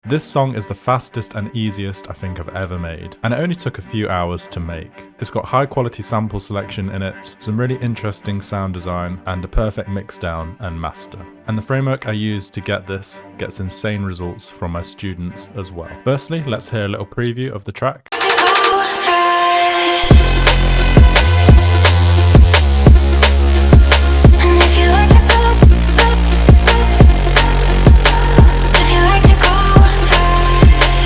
This song is the fastest and easiest I think I've ever made, and it only took a few hours to make. It's got high quality sample selection in it, some really interesting sound design, and a perfect mix down and master. And the framework I use to get this gets insane results from my students as well. Firstly, let's hear a little preview of the track.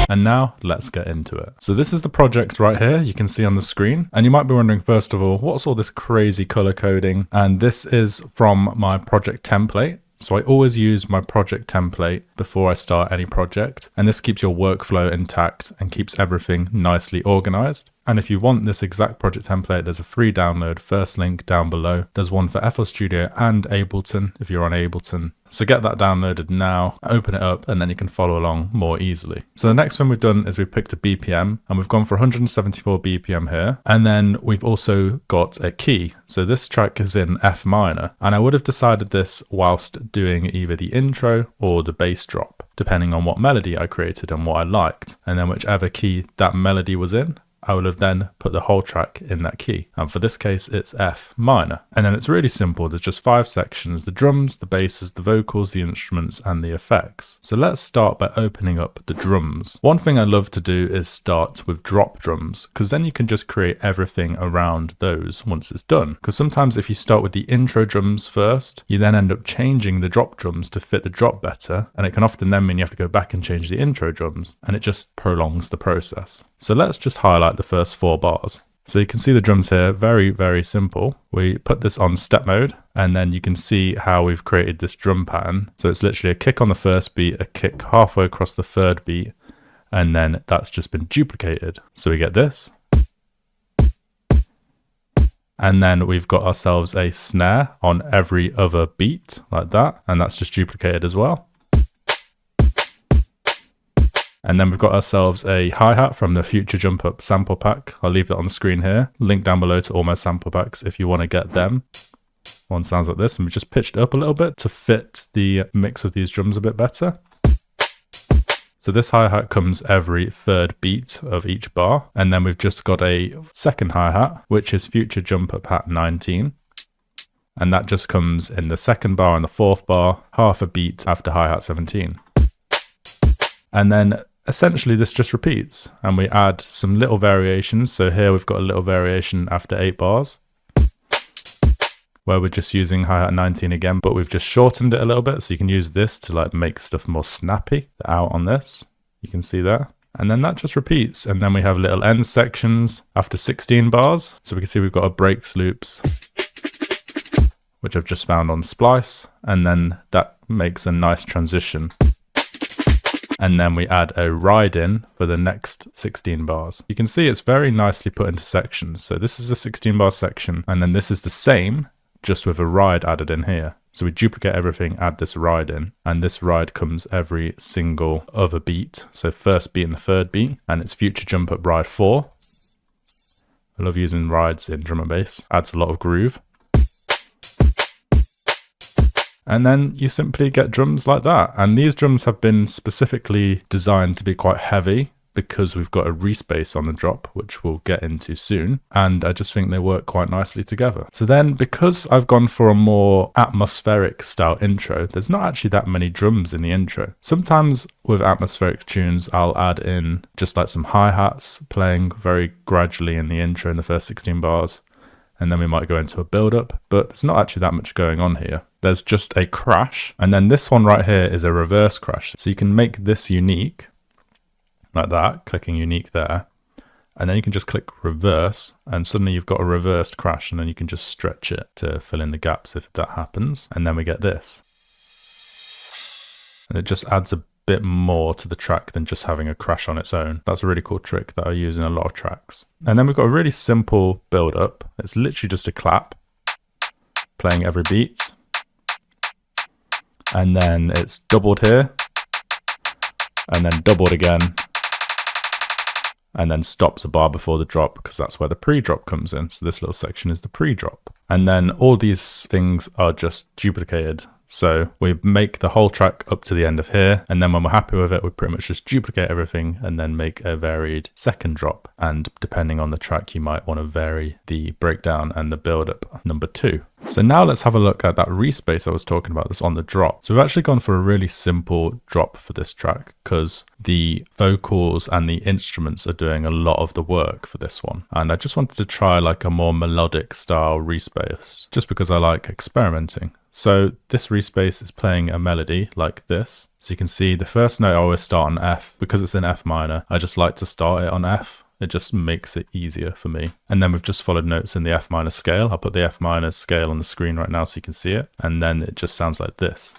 And now let's get into it. So this is the project right here, you can see on the screen. And you might be wondering, first of all, what's all this crazy color coding? And this is from my project template. So I always use my project template before I start any project. And this keeps your workflow intact and keeps everything nicely organized. And if you want this exact project template, there's a free download, first link down below. There's one for FL Studio and Ableton if you're on Ableton. So get that downloaded now, open it up, and then you can follow along more easily. So the next thing we've done is we've picked a BPM, and we've gone for 174 BPM here. And then we've also got a key. So this track is in F minor, and I would have decided this whilst doing either the intro or the bass drop, depending on what melody I created and what I liked. And then whichever key that melody was in, I would have then put the whole track in that key. And for this case, it's F minor. And then it's really simple. There's just 5 sections: the drums, the basses, the vocals, the instruments, and the effects. So let's start by opening up the drums. One thing I love to do is start with drop drums, because then you can just create everything around those once it's done. Because sometimes if you start with the intro drums first, you then end up changing the drop drums to fit the drop better. And it can often then mean you have to go back and change the intro drums, and it just prolongs the process. So let's just highlight the first 4 bars. So you can see the drums here, very, very simple. We put this on step mode, and then you can see how we've created this drum pattern. So it's literally a kick on the first beat, a kick halfway across the third beat, and then that's just been duplicated. So we get this. And then we've got ourselves a snare on every other beat like that, and that's just duplicated as well. And then we've got ourselves a hi-hat from the Future Jump Up sample pack. I'll leave that on the screen here. Link down below to all my sample packs if you want to get them. One sounds like this, and we've just pitched it up a little bit to fit the mix of these drums a bit better. So this hi-hat comes every third beat of each bar. And then we've just got a second hi-hat, which is Future Jump Up hat 19. And that just comes in the second bar and the fourth bar, half a beat after hi-hat 17. And then essentially this just repeats, and we add some little variations. So here we've got a little variation after 8 bars where we're just using hi-hat 19 again, but we've just shortened it a little bit. So you can use this to like make stuff more snappy out on this. You can see that. And then that just repeats. And then we have little end sections after 16 bars. So we can see we've got a breaks loops, which I've just found on Splice. And then that makes a nice transition. And then we add a ride in for the next 16 bars. You can see it's very nicely put into sections. So this is a 16 bar section, and then this is the same, just with a ride added in here. So we duplicate everything, add this ride in, and this ride comes every single other beat. So first beat and the third beat, and it's Future Jump Up ride 4. I love using rides in drum and bass, adds a lot of groove. And then you simply get drums like that. And these drums have been specifically designed to be quite heavy because we've got a respace on the drop, which we'll get into soon. And I just think they work quite nicely together. So then because I've gone for a more atmospheric style intro, there's not actually that many drums in the intro. Sometimes with atmospheric tunes, I'll add in just like some hi-hats playing very gradually in the intro in the first 16 bars. And then we might go into a build-up, but there's not actually that much going on here. There's just a crash, and then this one right here is a reverse crash. So you can make this unique, like that, clicking unique there, and then you can just click reverse, and suddenly you've got a reversed crash, and then you can just stretch it to fill in the gaps if that happens, and then we get this. And it just adds a bit more to the track than just having a crash on its own. That's a really cool trick that I use in a lot of tracks. And then we've got a really simple build up. It's literally just a clap playing every beat. And then it's doubled here, and then doubled again, and then stops a bar before the drop because that's where the pre-drop comes in. So this little section is the pre-drop. And then all these things are just duplicated. So we make the whole track up to the end of here, and then when we're happy with it, we pretty much just duplicate everything and then make a varied second drop. And depending on the track, you might want to vary the breakdown and the build up number 2. So now let's have a look at that respace I was talking about that's on the drop. So we've actually gone for a really simple drop for this track because the vocals and the instruments are doing a lot of the work for this one. And I just wanted to try like a more melodic style respace just because I like experimenting. So this respace is playing a melody like this. So you can see the first note I always start on F. Because it's in F minor, I just like to start it on F. It just makes it easier for me. And then we've just followed notes in the F minor scale. I'll put the F minor scale on the screen right now so you can see it. And then it just sounds like this.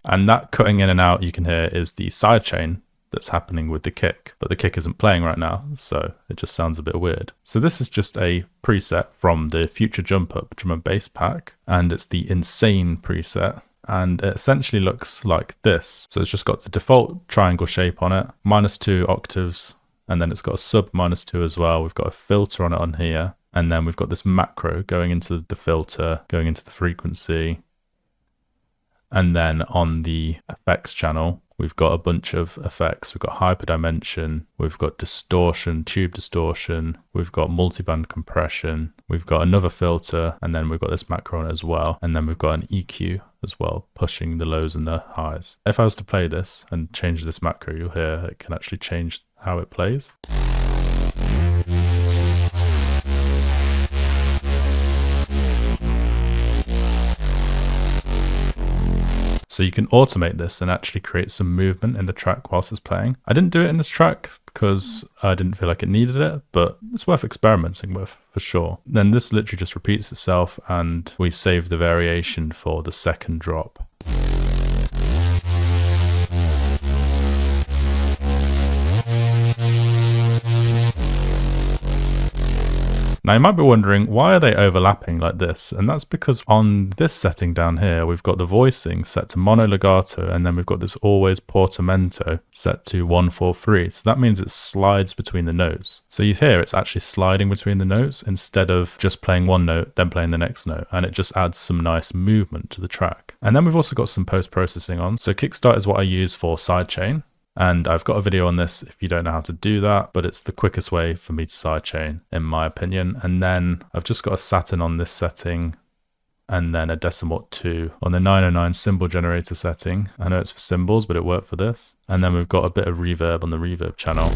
And that cutting in and out you can hear is the sidechain that's happening with the kick, but the kick isn't playing right now, so it just sounds a bit weird. So this is just a preset from the Future Jump Up drum and bass pack, and it's the Insane preset, and it essentially looks like this. So it's just got the default triangle shape on it, -2 octaves, and then it's got a sub -2 as well. We've got a filter on it on here, and then we've got this macro going into the filter, going into the frequency, and then on the effects channel, we've got a bunch of effects. We've got hyperdimension, we've got distortion, tube distortion, we've got multiband compression, we've got another filter, and then we've got this macro on it as well. And then we've got an EQ as well, pushing the lows and the highs. If I was to play this and change this macro, you'll hear it can actually change how it plays. So you can automate this and actually create some movement in the track whilst it's playing. I didn't do it in this track because I didn't feel like it needed it, but it's worth experimenting with for sure. Then this literally just repeats itself and we save the variation for the second drop. Now you might be wondering, why are they overlapping like this? And that's because on this setting down here, we've got the voicing set to mono legato, and then we've got this always portamento set to 1/4/3. So that means it slides between the notes. So you hear it's actually sliding between the notes instead of just playing one note, then playing the next note. And it just adds some nice movement to the track. And then we've also got some post-processing on. So Kickstart is what I use for sidechain. And I've got a video on this if you don't know how to do that, but it's the quickest way for me to sidechain, in my opinion. And then I've just got a Saturn on this setting, and then a Decimort 2 on the 909 cymbal generator setting. I know it's for cymbals, but it worked for this. And then we've got a bit of reverb on the reverb channel.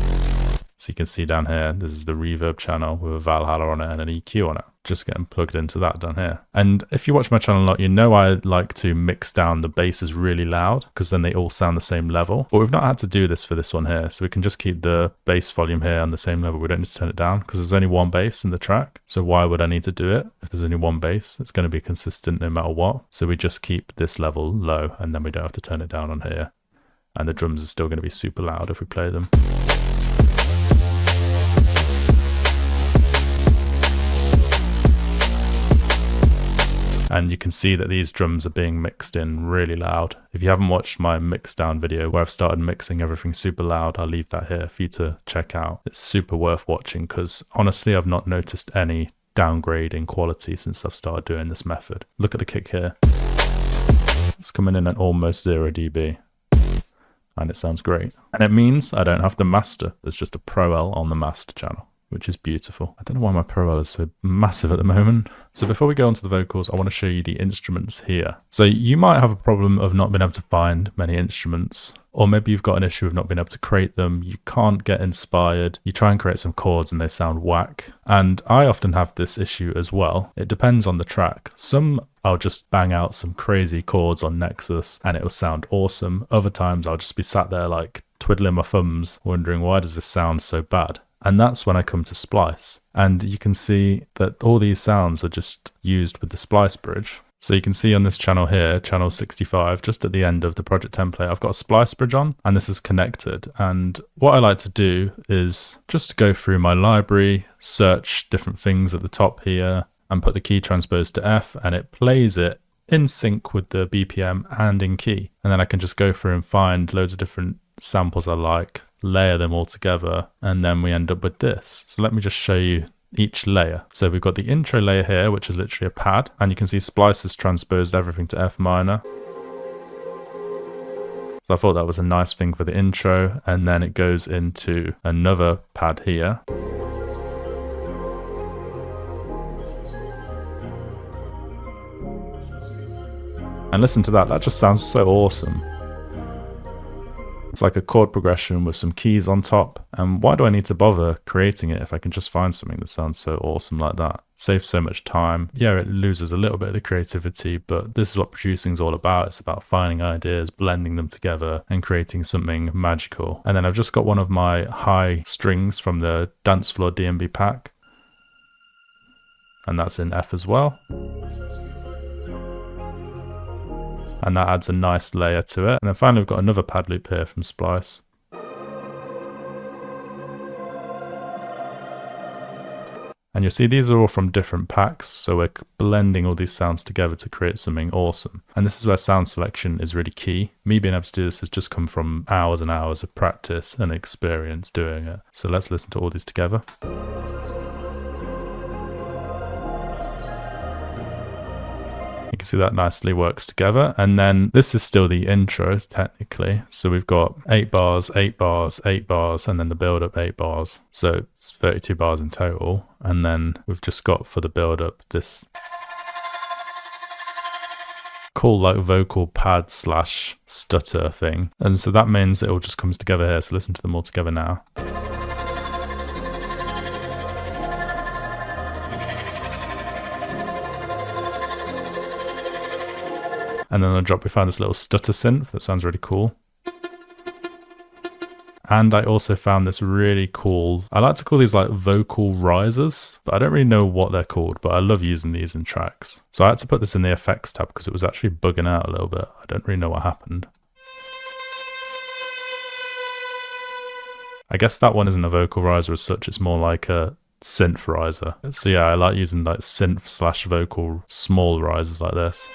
So you can see down here, this is the reverb channel with a Valhalla on it and an EQ on it. Just getting plugged into that down here. And if you watch my channel a lot, you know I like to mix down the basses really loud because then they all sound the same level. But we've not had to do this for this one here. So we can just keep the bass volume here on the same level. We don't need to turn it down because there's only one bass in the track. So why would I need to do it? If there's only one bass, it's going to be consistent no matter what. So we just keep this level low and then we don't have to turn it down on here. And the drums are still going to be super loud if we play them. And you can see that these drums are being mixed in really loud. If you haven't watched my mix down video where I've started mixing everything super loud, I'll leave that here for you to check out. It's super worth watching because honestly, I've not noticed any downgrade in quality since I've started doing this method. Look at the kick here. It's coming in at almost 0 dB. And it sounds great. And it means I don't have to master. There's just a Pro L on the master channel, which is beautiful. I don't know why my Pro L is so massive at the moment. So before we go on to the vocals, I want to show you the instruments here. So you might have a problem of not being able to find many instruments, or maybe you've got an issue of not being able to create them. You can't get inspired. You try and create some chords and they sound whack. And I often have this issue as well. It depends on the track. Some I'll just bang out some crazy chords on Nexus and it will sound awesome. Other times I'll just be sat there like twiddling my thumbs, wondering why does this sound so bad? And that's when I come to Splice. And you can see that all these sounds are just used with the Splice bridge. So you can see on this channel here, channel 65, just at the end of the project template, I've got a Splice bridge on and this is connected. And what I like to do is just go through my library, search different things at the top here and put the key transpose to F and it plays it in sync with the BPM and in key. And then I can just go through and find loads of different samples I like, layer them all together, and then we end up with this. So let me just show you each layer. So we've got the intro layer here, which is literally a pad, and you can see Splice has transposed everything to F minor. So I thought that was a nice thing for the intro, and then it goes into another pad here. And listen to that, that just sounds so awesome. It's like a chord progression with some keys on top. And why do I need to bother creating it if I can just find something that sounds so awesome like that? Saves so much time. Yeah, it loses a little bit of the creativity, but this is what producing is all about. It's about finding ideas, blending them together, and creating something magical. And then I've just got one of my high strings from the Dance Floor DnB pack. And that's in F as well. And that adds a nice layer to it. And then finally we've got another pad loop here from Splice. And you'll see these are all from different packs, so we're blending all these sounds together to create something awesome. And this is where sound selection is really key. Me being able to do this has just come from hours and hours of practice and experience doing it. So let's listen to all these together. You can see that nicely works together. And then this is still the intro technically. So we've got 8 bars, 8 bars, 8 bars, and then the build up 8 bars. So it's 32 bars in total. And then we've just got for the build up this cool like vocal pad slash stutter thing. And so that means it all just comes together here. So listen to them all together now. And then on the drop we found this little stutter synth that sounds really cool. And I also found this really cool, I like to call these like vocal risers, but I don't really know what they're called, but I love using these in tracks. So I had to put this in the effects tab because it was actually bugging out a little bit. I don't really know what happened. I guess that one isn't a vocal riser as such, it's more like a synth riser. So yeah, I like using like synth slash vocal small risers like this.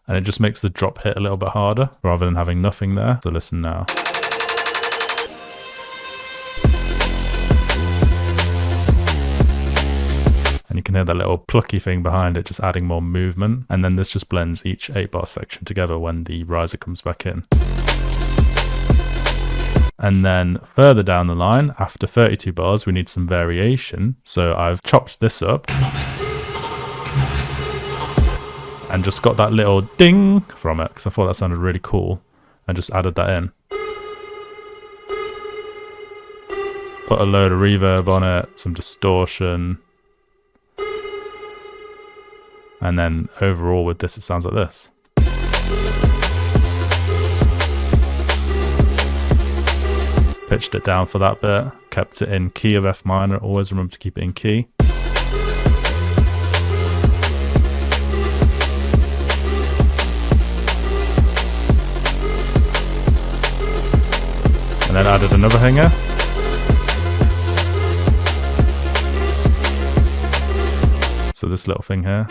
And it just makes the drop hit a little bit harder rather than having nothing there. So listen now. And you can hear that little plucky thing behind it, just adding more movement. And then this just blends each 8 bar section together when the riser comes back in. And then further down the line, after 32 bars, we need some variation. So I've chopped this up. And just got that little ding from it because I thought that sounded really cool and just added that in. Put a load of reverb on it, some distortion. And then overall with this it sounds like this. Pitched it down for that bit, kept it in key of F minor, always remember to keep it in key. And then added another hanger. So this little thing here.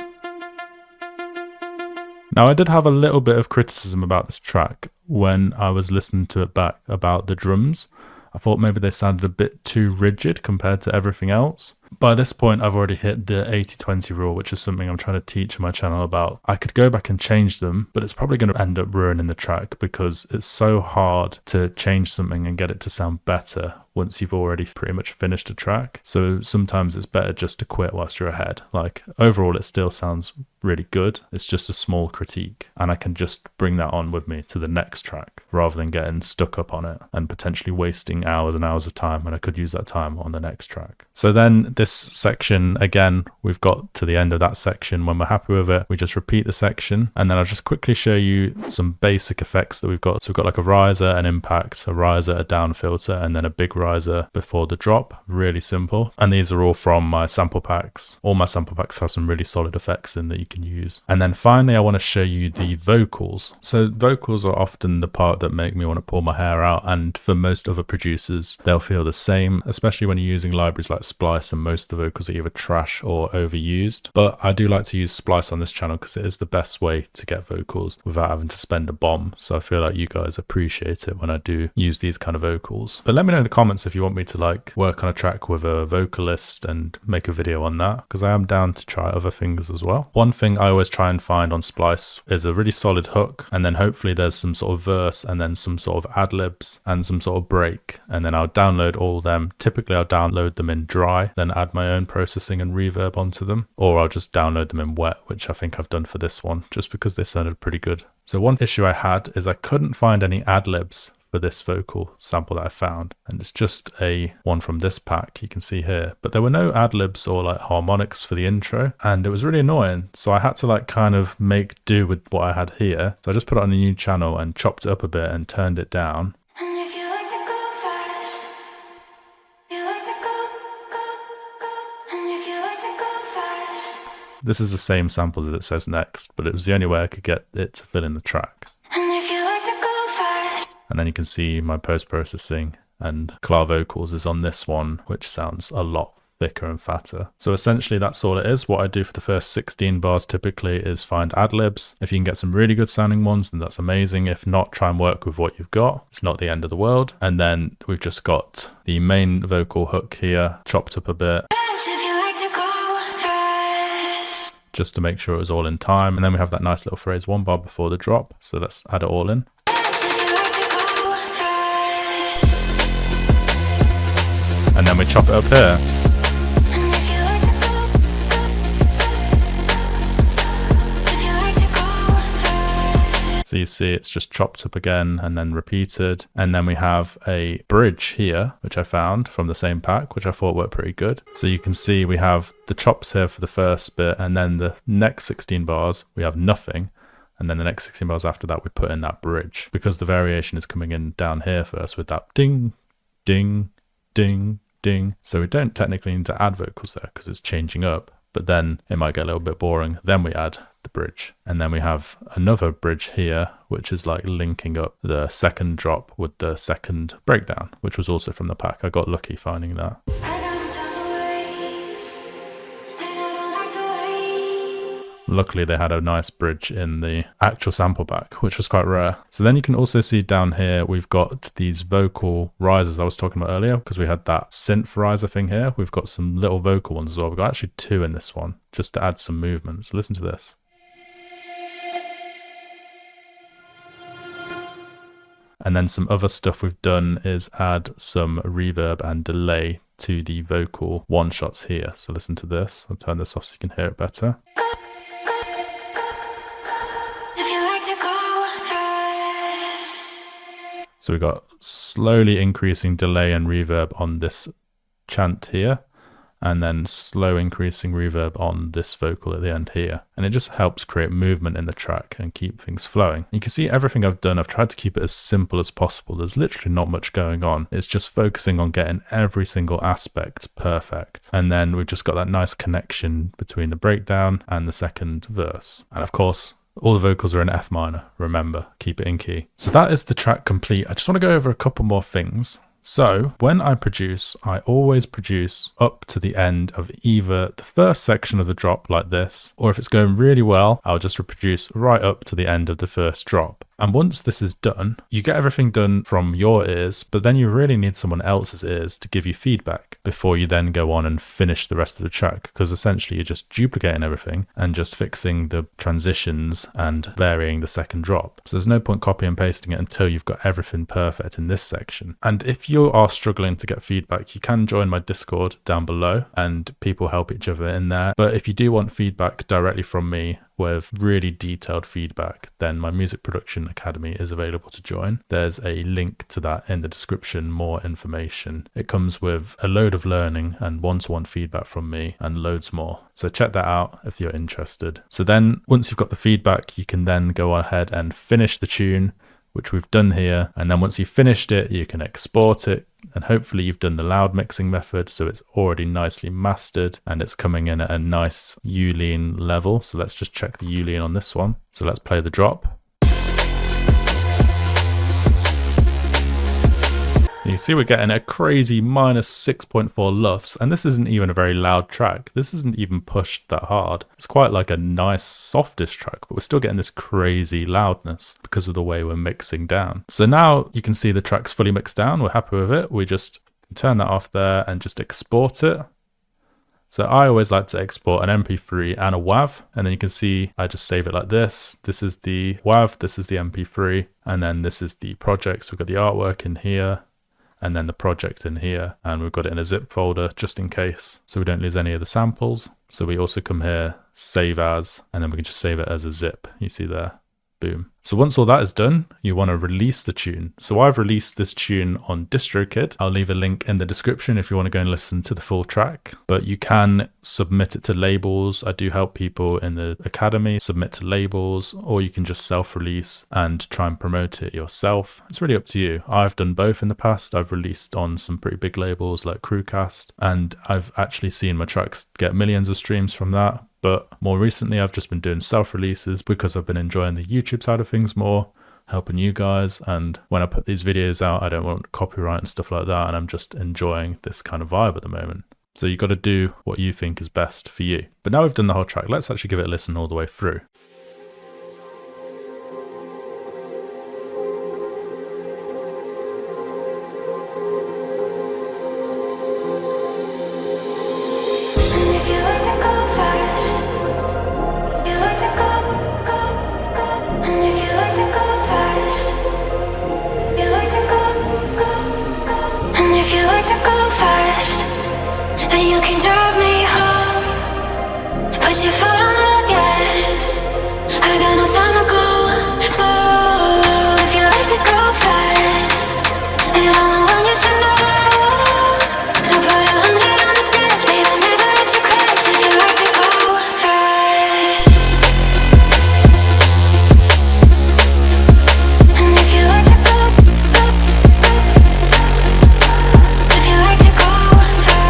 Now I did have a little bit of criticism about this track when I was listening to it back about the drums. I thought maybe they sounded a bit too rigid compared to everything else. By this point, I've already hit the 80-20 rule, which is something I'm trying to teach on my channel about. I could go back and change them, but it's probably going to end up ruining the track because it's so hard to change something and get it to sound better once you've already pretty much finished a track. So sometimes it's better just to quit whilst you're ahead. Like overall, it still sounds really good. It's just a small critique and I can just bring that on with me to the next track rather than getting stuck up on it and potentially wasting hours and hours of time when I could use that time on the next track. So then this section, again, we've got to the end of that section. When we're happy with it, we just repeat the section and then I'll just quickly show you some basic effects that we've got. So we've got like a riser, an impact, a riser, a down filter, and then a big riser before the drop. Really simple. And these are all from my sample packs. All my sample packs have some really solid effects in that you can use. And then finally, I want to show you the vocals. So vocals are often the part that make me want to pull my hair out, and for most other producers, they'll feel the same, especially when you're using libraries like Splice and most of the vocals are either trash or overused. But I do like to use Splice on this channel because it is the best way to get vocals without having to spend a bomb. So I feel like you guys appreciate it when I do use these kind of vocals. But let me know in the comments if you want me to like work on a track with a vocalist and make a video on that, because I am down to try other things as well. One thing I always try and find on Splice is a really solid hook, and then hopefully there's some sort of verse and then some sort of ad-libs and some sort of break, and then I'll download all of them. Typically I'll download them in dry, then add my own processing and reverb onto them, or I'll just download them in wet, which I think I've done for this one just because they sounded pretty good. So one issue I had is I couldn't find any ad-libs for this vocal sample that I found, and it's just a one from this pack you can see here, but there were no ad-libs or like harmonics for the intro, and it was really annoying. So I had to like kind of make do with what I had here. So I just put it on a new channel and chopped it up a bit and turned it down. This is the same sample that it says next, but it was the only way I could get it to fill in the track. And then you can see my post-processing and Klar vocals is on this one, which sounds a lot thicker and fatter. So essentially that's all it is. What I do for the first 16 bars typically is find ad-libs. If you can get some really good sounding ones, then that's amazing. If not, try and work with what you've got. It's not the end of the world. And then we've just got the main vocal hook here, chopped up a bit, just to make sure it was all in time. And then we have that nice little phrase 1 bar before the drop. So let's add it all in. And then we chop it up here. So you see it's just chopped up again and then repeated. And then we have a bridge here, which I found from the same pack, which I thought worked pretty good. So you can see we have the chops here for the first bit, and then the next 16 bars, we have nothing. And then the next 16 bars after that, we put in that bridge, because the variation is coming in down here first with that ding, ding, ding, ding. So we don't technically need to add vocals there because it's changing up, but then it might get a little bit boring. Then we add the bridge, and then we have another bridge here, which is like linking up the second drop with the second breakdown, which was also from the pack. I got lucky finding that. Luckily they had a nice bridge in the actual sample pack, which was quite rare. So then you can also see down here we've got these vocal risers I was talking about earlier, because we had that synth riser thing here. We've got some little vocal ones as well. We've got actually 2 in this one, just to add some movement. So listen to this. And then some other stuff we've done is add some reverb and delay to the vocal one shots here. So listen to this. I'll turn this off so you can hear it better. So we've got slowly increasing delay and reverb on this chant here, and then slow increasing reverb on this vocal at the end here. And it just helps create movement in the track and keep things flowing. You can see everything I've done, I've tried to keep it as simple as possible. There's literally not much going on. It's just focusing on getting every single aspect perfect. And then we've just got that nice connection between the breakdown and the second verse. And of course, all the vocals are in F minor, remember, keep it in key. So that is the track complete. I just want to go over a couple more things. So when I produce, I always produce up to the end of either the first section of the drop like this, or if it's going really well, I'll just reproduce right up to the end of the first drop. And once this is done, you get everything done from your ears, but then you really need someone else's ears to give you feedback before you then go on and finish the rest of the track, because essentially you're just duplicating everything and just fixing the transitions and varying the second drop. So there's no point copy and pasting it until you've got everything perfect in this section. And if you are struggling to get feedback, you can join my Discord down below and people help each other in there. But if you do want feedback directly from me, with really detailed feedback, then my Music Production Academy is available to join. There's a link to that in the description, more information. It comes with a load of learning and one-to-one feedback from me and loads more. So check that out if you're interested. So then once you've got the feedback, you can then go ahead and finish the tune, which we've done here. And then once you've finished it, you can export it. And hopefully you've done the loud mixing method, so it's already nicely mastered and it's coming in at a nice U-lean level. So let's just check the U-lean on this one. So let's play the drop. You see we're getting a crazy minus 6.4 LUFS, and this isn't even a very loud track. This isn't even pushed that hard. It's quite like a nice softish track, but we're still getting this crazy loudness because of the way we're mixing down. So now you can see the track's fully mixed down. We're happy with it. We just turn that off there and just export it. So I always like to export an MP3 and a WAV, and then you can see I just save it like this. This is the WAV, this is the MP3, and then this is the project. So we've got the artwork in here, and then the project in here, and we've got it in a zip folder just in case, so we don't lose any of the samples. So we also come here, save as, and then we can just save it as a zip. You see there, boom. So once all that is done, you want to release the tune. So I've released this tune on DistroKid. I'll leave a link in the description if you want to go and listen to the full track, but you can submit it to labels. I do help people in the academy submit to labels, or you can just self-release and try and promote it yourself. It's really up to you. I've done both in the past. I've released on some pretty big labels like Crewcast, and I've actually seen my tracks get millions of streams from that. But more recently, I've just been doing self-releases because I've been enjoying the YouTube side of things more, helping you guys. And when I put these videos out, I don't want copyright and stuff like that. And I'm just enjoying this kind of vibe at the moment. So you got to do what you think is best for you. But now we've done the whole track, let's actually give it a listen all the way through. You can drive me home, put your foot on the gas. I got no time to go slow. If you like to go fast, and I'm the one you should know. So put 100 on the dash, babe, I'll never let you crash. If you like to go fast, and if you like to go, if you like to go fast.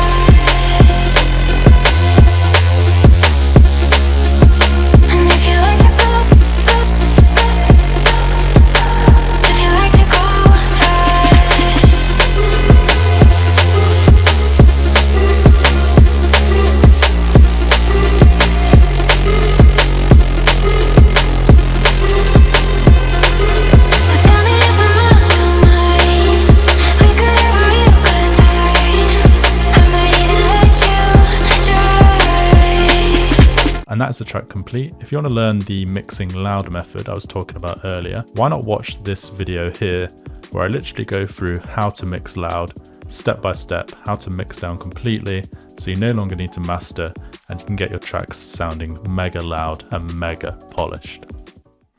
And that's the track complete. If you want to learn the mixing loud method I was talking about earlier, why not watch this video here where I literally go through how to mix loud, step by step, how to mix down completely so you no longer need to master and you can get your tracks sounding mega loud and mega polished.